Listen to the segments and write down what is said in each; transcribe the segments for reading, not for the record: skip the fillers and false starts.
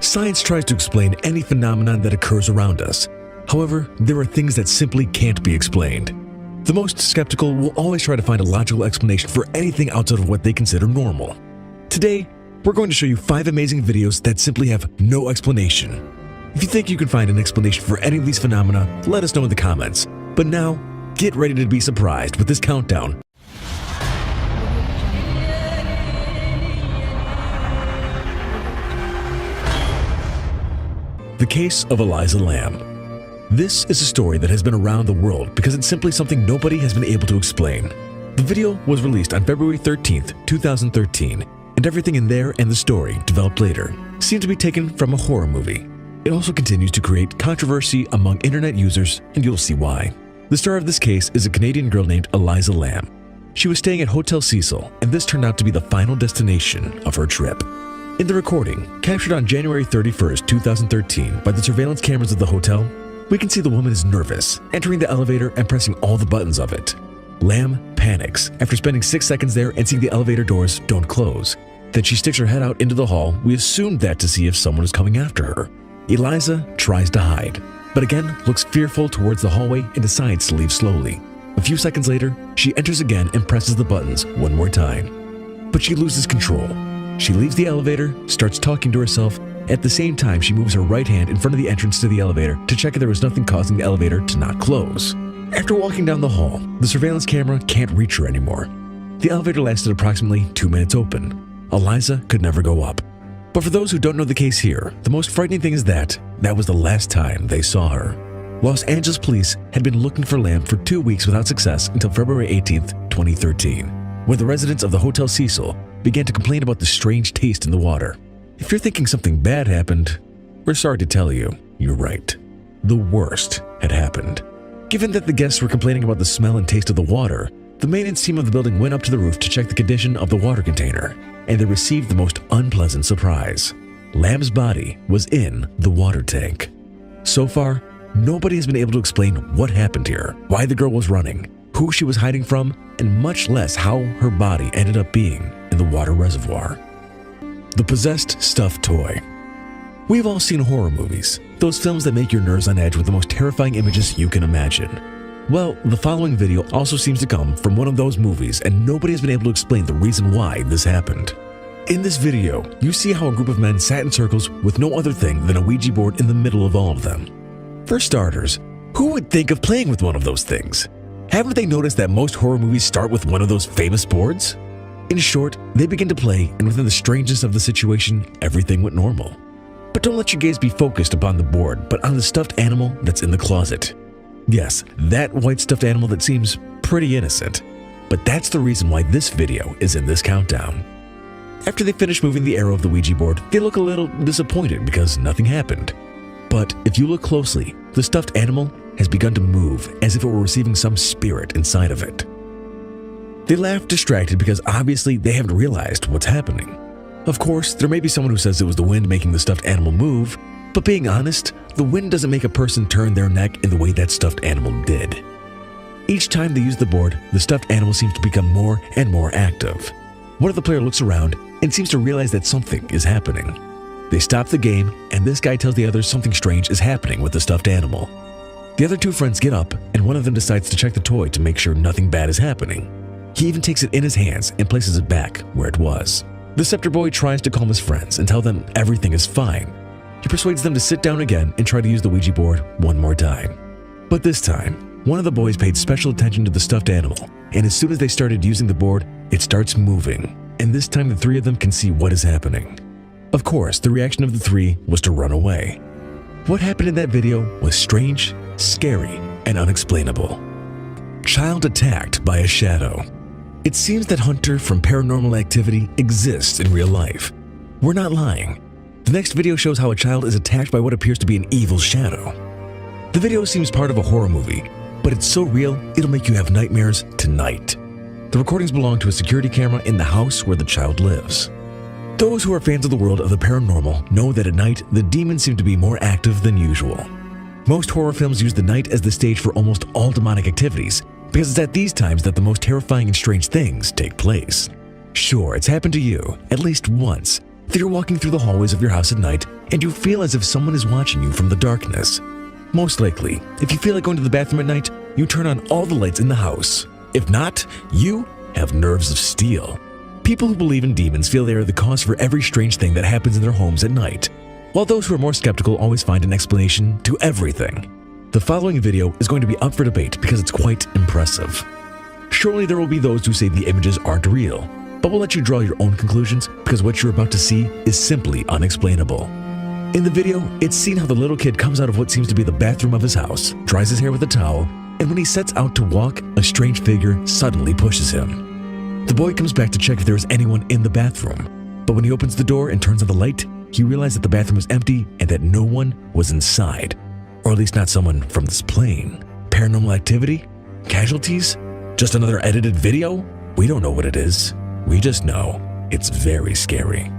Science tries to explain any phenomenon that occurs around us. However, there are things that simply can't be explained. The most skeptical will always try to find a logical explanation for anything outside of what they consider normal. Today, we're going to show you 5 amazing videos that simply have no explanation. If you think you can find an explanation for any of these phenomena, let us know in the comments. But now, get ready to be surprised with this countdown. The case of Eliza Lamb. This is a story that has been around the world because it's simply something nobody has been able to explain. The video was released on February 13th, 2013, and everything in there and the story developed later seemed to be taken from a horror movie. It also continues to create controversy among internet users, and you'll see why. The star of this case is a Canadian girl named Eliza Lamb. She was staying at Hotel Cecil, and this turned out to be the final destination of her trip. In the recording, captured on January 31st, 2013 by the surveillance cameras of the hotel, we can see the woman is nervous, entering the elevator and pressing all the buttons of it. Lamb panics after spending 6 seconds there and seeing the elevator doors don't close. Then she sticks her head out into the hall. We assumed that to see if someone is coming after her. Eliza tries to hide, but again looks fearful towards the hallway and decides to leave slowly. A few seconds later, she enters again and presses the buttons one more time. But she loses control. She leaves the elevator, starts talking to herself. At the same time, she moves her right hand in front of the entrance to the elevator to check if there was nothing causing the elevator to not close. After walking down the hall, the surveillance camera can't reach her anymore. The elevator lasted approximately 2 minutes open. Eliza could never go up. But for those who don't know the case here, the most frightening thing is that was the last time they saw her. Los Angeles police had been looking for Lamb for 2 weeks without success until February 18th, 2013, when the residents of the Hotel Cecil began to complain about the strange taste in the water. If you're thinking something bad happened, we're sorry to tell you, you're right. The worst had happened. Given that the guests were complaining about the smell and taste of the water, the maintenance team of the building went up to the roof to check the condition of the water container, and they received the most unpleasant surprise. Lamb's body was in the water tank. So far, nobody has been able to explain what happened here, why the girl was running, who she was hiding from, and much less how her body ended up being in the water reservoir. The possessed stuffed toy. We've all seen horror movies, those films that make your nerves on edge with the most terrifying images you can imagine. Well, the following video also seems to come from one of those movies, and nobody has been able to explain the reason why this happened. In this video, you see how a group of men sat in circles with no other thing than a Ouija board in the middle of all of them. For starters, who would think of playing with one of those things? Haven't they noticed that most horror movies start with one of those famous boards? In short, they begin to play, and within the strangeness of the situation, everything went normal. But don't let your gaze be focused upon the board, but on the stuffed animal that's in the closet. Yes, that white stuffed animal that seems pretty innocent. But that's the reason why this video is in this countdown. After they finish moving the arrow of the Ouija board, they look a little disappointed because nothing happened. But if you look closely, the stuffed animal has begun to move as if it were receiving some spirit inside of it. They laugh distracted because obviously they haven't realized what's happening. Of course, there may be someone who says it was the wind making the stuffed animal move, but being honest, the wind doesn't make a person turn their neck in the way that stuffed animal did. Each time they use the board, the stuffed animal seems to become more and more active. One of the players looks around and seems to realize that something is happening. They stop the game, and this guy tells the others something strange is happening with the stuffed animal. The other 2 friends get up, and one of them decides to check the toy to make sure nothing bad is happening. He even takes it in his hands and places it back where it was. The scepter boy tries to calm his friends and tell them everything is fine. He persuades them to sit down again and try to use the Ouija board one more time. But this time, one of the boys paid special attention to the stuffed animal, and as soon as they started using the board, it starts moving, and this time the 3 of them can see what is happening. Of course, the reaction of the 3 was to run away. What happened in that video was strange, scary, and unexplainable. Child attacked by a shadow. It seems that Hunter from Paranormal Activity exists in real life. We're not lying. The next video shows how a child is attacked by what appears to be an evil shadow. The video seems part of a horror movie, but it's so real it'll make you have nightmares tonight. The recordings belong to a security camera in the house where the child lives. Those who are fans of the world of the paranormal know that at night, the demons seem to be more active than usual. Most horror films use the night as the stage for almost all demonic activities, because it's at these times that the most terrifying and strange things take place. Sure, it's happened to you, at least once, If you're walking through the hallways of your house at night and you feel as if someone is watching you from the darkness. Most likely, if you feel like going to the bathroom at night, you turn on all the lights in the house. If not, you have nerves of steel. People who believe in demons feel they are the cause for every strange thing that happens in their homes at night, while those who are more skeptical always find an explanation to everything. The following video is going to be up for debate because it's quite impressive. Surely there will be those who say the images aren't real, but we'll let you draw your own conclusions because what you're about to see is simply unexplainable. In the video, it's seen how the little kid comes out of what seems to be the bathroom of his house, dries his hair with a towel, and when he sets out to walk, a strange figure suddenly pushes him. The boy comes back to check if there is anyone in the bathroom, but when he opens the door and turns on the light, he realizes that the bathroom was empty and that no one was inside, or at least not someone from this plane. Paranormal activity? Casualties? Just another edited video? We don't know what it is. We just know it's very scary.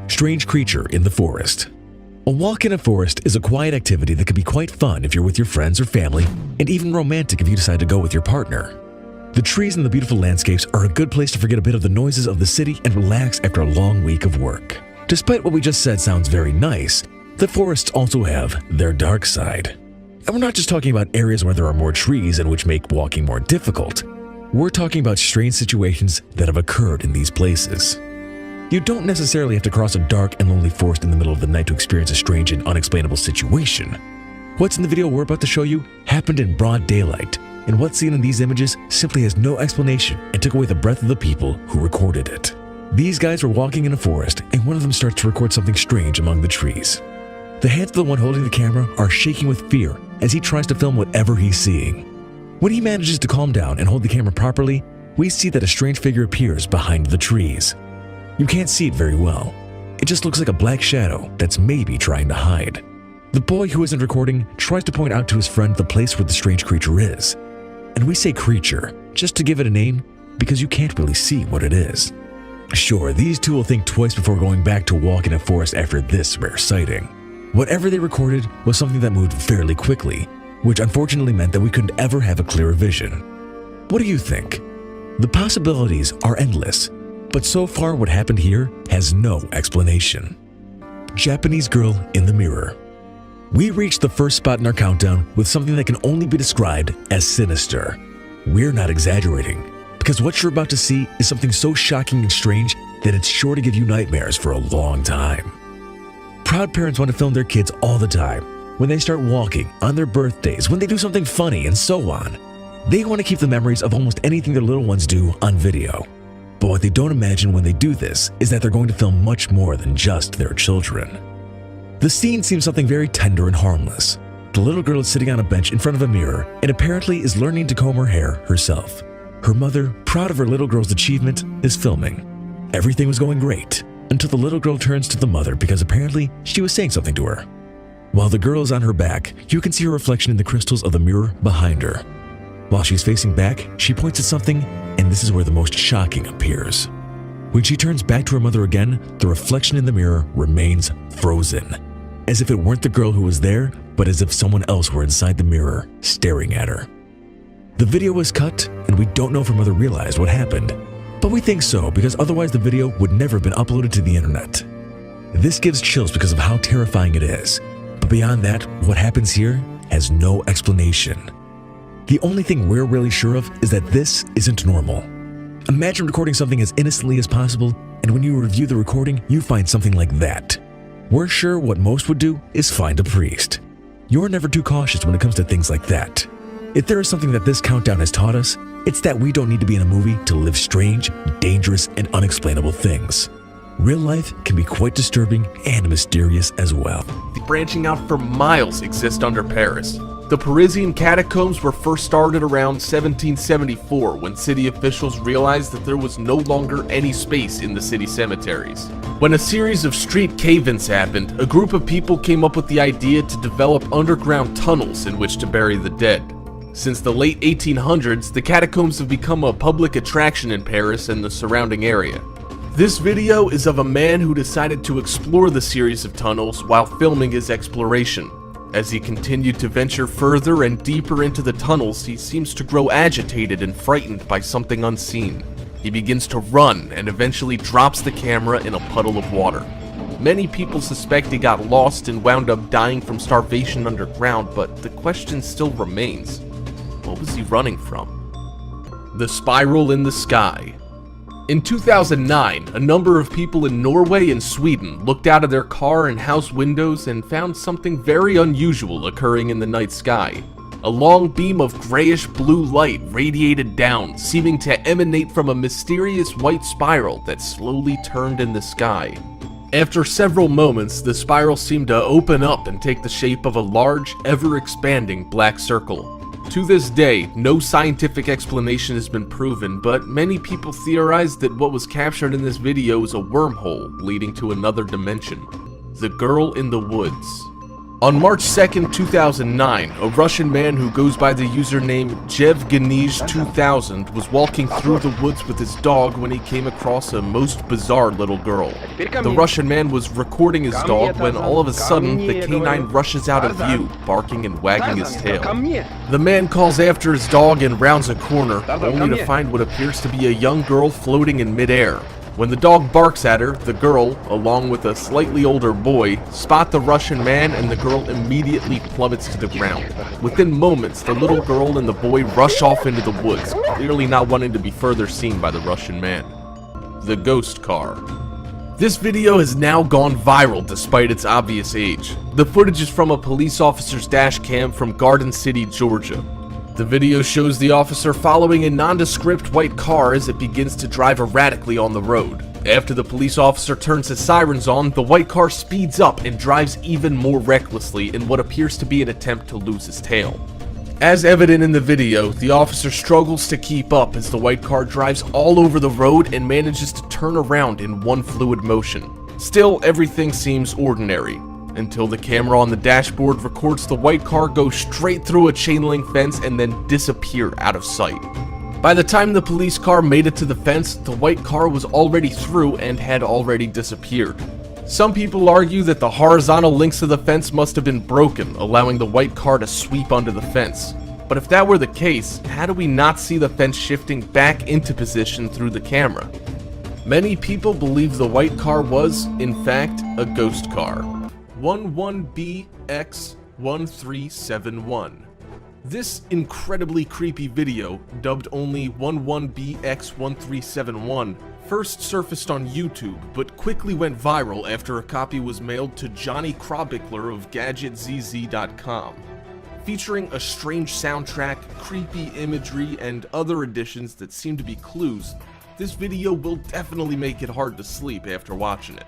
Strange creature in the forest. A walk in a forest is a quiet activity that can be quite fun if you're with your friends or family, and even romantic if you decide to go with your partner. The trees and the beautiful landscapes are a good place to forget a bit of the noises of the city and relax after a long week of work. Despite what we just said sounds very nice, the forests also have their dark side. And we're not just talking about areas where there are more trees and which make walking more difficult. We're talking about strange situations that have occurred in these places. You don't necessarily have to cross a dark and lonely forest in the middle of the night to experience a strange and unexplainable situation. What's in the video we're about to show you happened in broad daylight, and what's seen in these images simply has no explanation and took away the breath of the people who recorded it. These guys were walking in a forest, and one of them starts to record something strange among the trees. The hands of the one holding the camera are shaking with fear as he tries to film whatever he's seeing. When he manages to calm down and hold the camera properly, we see that a strange figure appears behind the trees. You can't see it very well. It just looks like a black shadow that's maybe trying to hide. The boy who isn't recording tries to point out to his friend the place where the strange creature is. And we say creature just to give it a name because you can't really see what it is. Sure, these two will think twice before going back to walk in a forest after this rare sighting. Whatever they recorded was something that moved fairly quickly, which unfortunately meant that we couldn't ever have a clearer vision. What do you think? The possibilities are endless, but so far what happened here has no explanation. Japanese girl in the mirror. We reached the first spot in our countdown with something that can only be described as sinister. We're not exaggerating, because what you're about to see is something so shocking and strange that it's sure to give you nightmares for a long time. Proud parents want to film their kids all the time, when they start walking, on their birthdays, when they do something funny, and so on. They want to keep the memories of almost anything their little ones do on video. But what they don't imagine when they do this is that they're going to film much more than just their children. The scene seems something very tender and harmless. The little girl is sitting on a bench in front of a mirror and apparently is learning to comb her hair herself. Her mother, proud of her little girl's achievement, is filming. Everything was going great until the little girl turns to the mother because apparently she was saying something to her. While the girl is on her back, you can see her reflection in the crystals of the mirror behind her. While she's facing back, she points at something, and this is where the most shocking appears. When she turns back to her mother again, the reflection in the mirror remains frozen, as if it weren't the girl who was there, but as if someone else were inside the mirror, staring at her. The video was cut, and we don't know if her mother realized what happened, but we think so because otherwise the video would never have been uploaded to the internet. This gives chills because of how terrifying it is. But beyond that, what happens here has no explanation. The only thing we're really sure of is that this isn't normal. Imagine recording something as innocently as possible, and when you review the recording, you find something like that. We're sure what most would do is find a priest. You're never too cautious when it comes to things like that. If there is something that this countdown has taught us, it's that we don't need to be in a movie to live strange, dangerous, and unexplainable things. Real life can be quite disturbing and mysterious as well. Branching out for miles exist under Paris. The Parisian catacombs were first started around 1774 when city officials realized that there was no longer any space in the city cemeteries. When a series of street cave-ins happened, a group of people came up with the idea to develop underground tunnels in which to bury the dead. Since the late 1800s, the catacombs have become a public attraction in Paris and the surrounding area. This video is of a man who decided to explore the series of tunnels while filming his exploration. As he continued to venture further and deeper into the tunnels, he seems to grow agitated and frightened by something unseen. He begins to run and eventually drops the camera in a puddle of water. Many people suspect he got lost and wound up dying from starvation underground, but the question still remains. What was he running from? The spiral in the sky. In 2009, a number of people in Norway and Sweden looked out of their car and house windows and found something very unusual occurring in the night sky. A long beam of grayish blue light radiated down, seeming to emanate from a mysterious white spiral that slowly turned in the sky. After several moments, the spiral seemed to open up and take the shape of a large, ever-expanding black circle. To this day, no scientific explanation has been proven, but many people theorize that what was captured in this video is a wormhole leading to another dimension. The Girl in the Woods. On March 2nd, 2009, a Russian man who goes by the username Jevgenij2000 was walking through the woods with his dog when he came across a most bizarre little girl. The Russian man was recording his dog when all of a sudden the canine rushes out of view, barking and wagging his tail. The man calls after his dog and rounds a corner, only to find what appears to be a young girl floating in midair. When the dog barks at her, the girl, along with a slightly older boy, spot the Russian man and the girl immediately plummets to the ground. Within moments, the little girl and the boy rush off into the woods, clearly not wanting to be further seen by the Russian man. The Ghost Car. This video has now gone viral despite its obvious age. The footage is from a police officer's dash cam from Garden City, Georgia. The video shows the officer following a nondescript white car as it begins to drive erratically on the road. After the police officer turns his sirens on, the white car speeds up and drives even more recklessly in what appears to be an attempt to lose his tail. As evident in the video, the officer struggles to keep up as the white car drives all over the road and manages to turn around in one fluid motion. Still, everything seems ordinary, until the camera on the dashboard records the white car go straight through a chain link fence and then disappear out of sight. By the time the police car made it to the fence, the white car was already through and had already disappeared. Some people argue that the horizontal links of the fence must have been broken, allowing the white car to sweep under the fence. But if that were the case, how do we not see the fence shifting back into position through the camera? Many people believe the white car was, in fact, a ghost car. 11BX1371. This incredibly creepy video, dubbed only 11BX1371, first surfaced on YouTube, but quickly went viral after a copy was mailed to Johnny Krobickler of GadgetZZ.com. Featuring a strange soundtrack, creepy imagery, and other additions that seem to be clues, this video will definitely make it hard to sleep after watching it.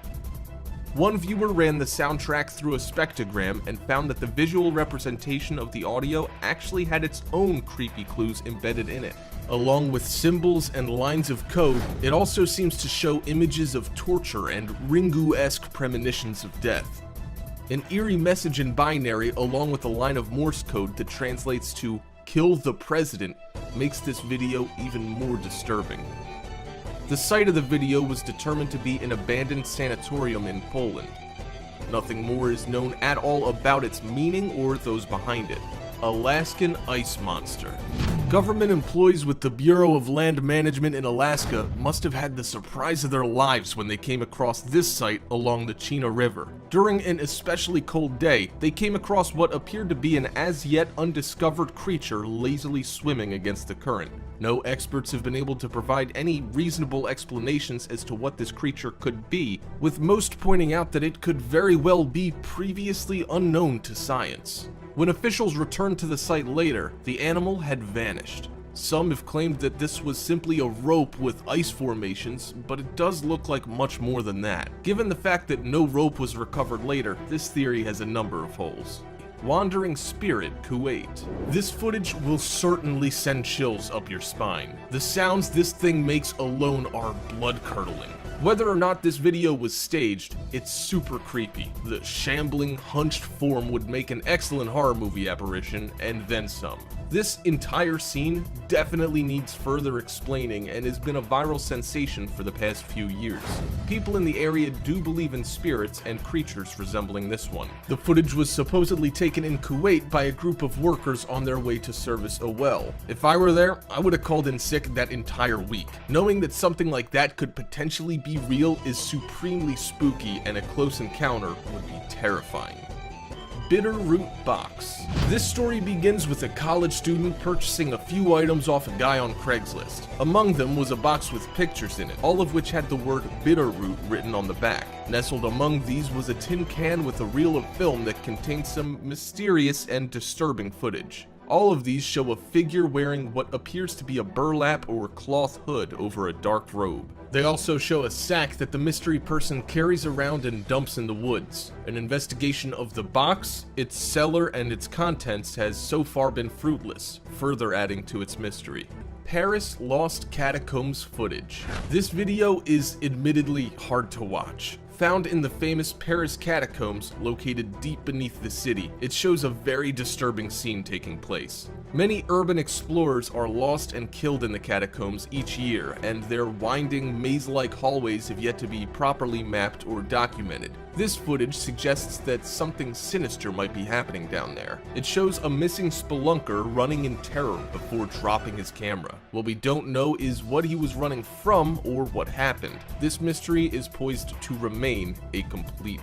One viewer ran the soundtrack through a spectrogram and found that the visual representation of the audio actually had its own creepy clues embedded in it. Along with symbols and lines of code, it also seems to show images of torture and Ringu-esque premonitions of death. An eerie message in binary along with a line of Morse code that translates to "kill the president" makes this video even more disturbing. The site of the video was determined to be an abandoned sanatorium in Poland. Nothing more is known at all about its meaning or those behind it. Alaskan Ice Monster. Government employees with the Bureau of Land Management in Alaska must have had the surprise of their lives when they came across this site along the Chena River. During an especially cold day, they came across what appeared to be an as-yet undiscovered creature lazily swimming against the current. No experts have been able to provide any reasonable explanations as to what this creature could be, with most pointing out that it could very well be previously unknown to science. When officials returned to the site later, the animal had vanished. Some have claimed that this was simply a rope with ice formations, but it does look like much more than that. Given the fact that no rope was recovered later, this theory has a number of holes. Wandering Spirit, Kuwait. This footage will certainly send chills up your spine. The sounds this thing makes alone are blood-curdling. Whether or not this video was staged, it's super creepy. The shambling, hunched form would make an excellent horror movie apparition, and then some. This entire scene definitely needs further explaining and has been a viral sensation for the past few years. People in the area do believe in spirits and creatures resembling this one. The footage was supposedly taken in Kuwait by a group of workers on their way to service a well. If I were there, I would have called in sick that entire week. Knowing that something like that could potentially be real is supremely spooky, and a close encounter would be terrifying. Bitter Root Box. This story begins with a college student purchasing a few items off a guy on Craigslist. Among them was a box with pictures in it, all of which had the word Bitterroot written on the back. Nestled among these was a tin can with a reel of film that contained some mysterious and disturbing footage. All of these show a figure wearing what appears to be a burlap or cloth hood over a dark robe. They also show a sack that the mystery person carries around and dumps in the woods. An investigation of the box, its seller, and its contents has so far been fruitless, further adding to its mystery. Paris Lost Catacombs footage. This video is admittedly hard to watch. Found in the famous Paris catacombs located deep beneath the city, it shows a very disturbing scene taking place. Many urban explorers are lost and killed in the catacombs each year, and their winding, maze-like hallways have yet to be properly mapped or documented. This footage suggests that something sinister might be happening down there. It shows a missing spelunker running in terror before dropping his camera. What we don't know is what he was running from or what happened. This mystery is poised to remain a complete